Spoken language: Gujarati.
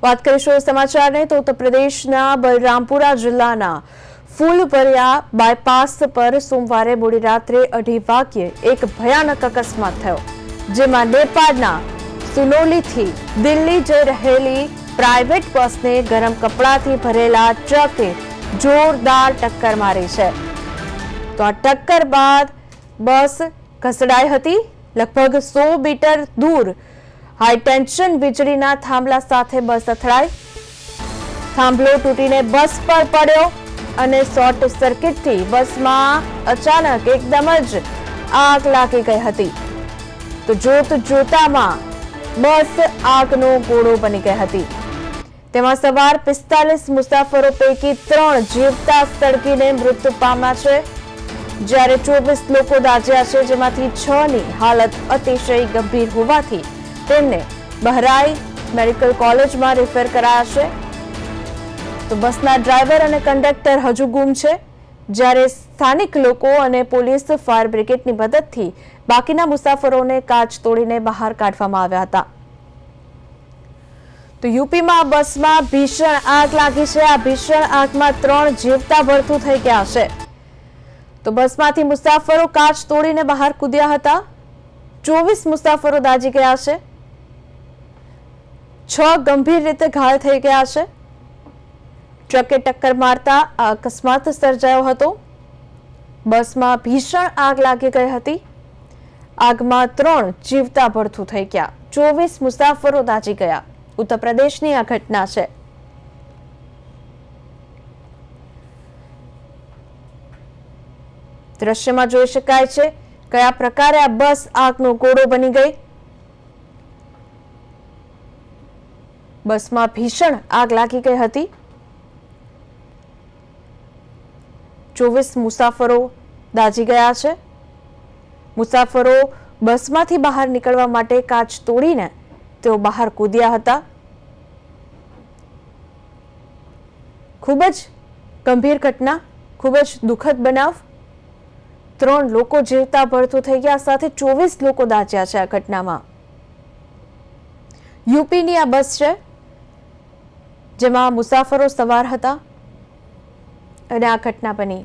વાત કરીશું સમાચારને તો ઉત્તર પ્રદેશના બલરામપુરા જિલ્લાના ફૂલવરિયા બાયપાસ પર સોમવારે મોડી રાત્રે 2:30 વાગ્યે એક ભયાનક અકસ્માત થયો, જેમાં નેપાળના સુનોલીથી દિલ્હી જઈ રહેલી પ્રાઇવેટ બસને ગરમ કપડાથી ભરેલા ટ્રકે જોરદાર ટક્કર મારી છે। તો આ ટક્કર બાદ બસ ખસેડાઈ હતી। લગભગ 100 મીટર દૂર हाई टेंशन वीजळीना थांभला साथे बस અથડાઈ। थांभलो तूटीने बस पर पड्यो અને शॉर्ट सर्किट थी बसमां अचानक एकदम ज आग लागी गई हती। तो जोत जोतामां बस આગનો ગોળો બની ગઈ હતી। તેમાં સવાર 45 મુસાફરો પૈકી 3 જીવતા સળગીને મૃત્યુ પામ્યા છે, જ્યારે 24 લોકો દાઝ્યા છે, જેમાંથી 6 ની હાલત અતિશય ગંભીર હોવાથી તેમને બહરાઈ મેડિકલ કોલેજમાં રેફર કરાયા છે। તો બસના ડ્રાઈવર અને કંડક્ટર હજુ ગુમ છે, જ્યારે સ્થાનિક લોકો અને પોલીસ ફાયર બ્રિગેડની મદદથી બાકીના મુસાફરોને કાચ તોડીને બહાર કાઢવામાં આવ્યા હતા। તો યુપીમાં બસમાં ભીષણ આગ લાગી છે। આ ભીષણ આગમાં 3 જીવતા ભડથું થઈ ગયા છે। તો બસમાંથી મુસાફરો કાચ તોડીને બહાર કૂદ્યા હતા। 24 મુસાફરો દાઝી ગયા છે, 6 ગંભીર રીતે ઘાયલ થઈ ગયા છે। ટ્રકે ટક્કર મારતા આ અકસ્માત સર્જાયો હતો। બસમાં ભીષણ આગ લાગી ગઈ હતી। આગમાં 3 જીવતા ભડથું થઈ ગયા, 24 મુસાફરો દાઝી ગયા। ઉત્તર પ્રદેશની આ ઘટના છે। દ્રશ્યમાં જોઈ શકાય છે કયા પ્રકારે આ બસ આગનો ગોળો બની ગઈ। બસમાં ભીષણ આગ લાગી ગઈ હતી। 24 મુસાફરો દાઝી ગયા છે। મુસાફરો બસમાંથી બહાર નીકળવા માટે કાચ તોડીને તેઓ બહાર કૂદ્યા હતા। ખૂબ જ ગંભીર ઘટના, ખૂબ જ દુઃખદ બનાવ। 3 લોકો જીવતા ભડથું થઈ ગયા, સાથે 24 લોકો દાઝ્યા છે। આ ઘટનામાં યુપીની આ બસ છે, જેમાં મુસાફરો સવાર હતા અને આ ઘટના બની।